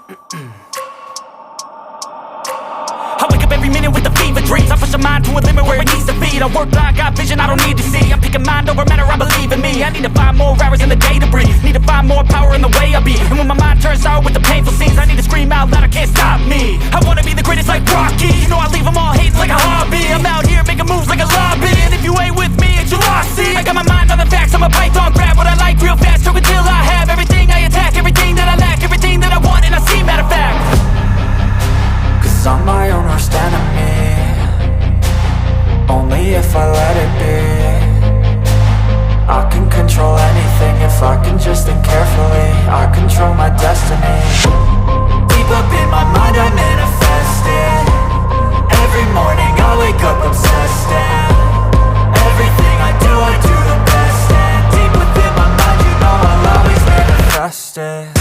I wake up every minute with the fever dreams. I push my mind to a limit where it needs to be. I work blind, got vision I don't need to see. I'm picking mind over matter, I believe in me. I need to find more hours in the day to breathe. Need to find more power in the way I be. And when my mind turns sour with the painful scenes, I need to scream out loud, I can't stop me. I wanna be the greatest like Rocky. You know I leave them all hating like a hobby. I'm out here making moves like a lobby. And if you ain't with me, it's your loss. See, I got my mind on the facts, I'm a python. Grab what I like real fast, choke until I have everything. I attack everything that I lack, everything that I want, and I see, matter of fact. Cause I'm my own worst enemy, only if I let it be. I can control anything if I can just think carefully. I control my destiny. Deep up in my mind I manifest it. Every morning I wake up obsessed, and everything I do the best. And deep within my mind, you know I'll always manifest it.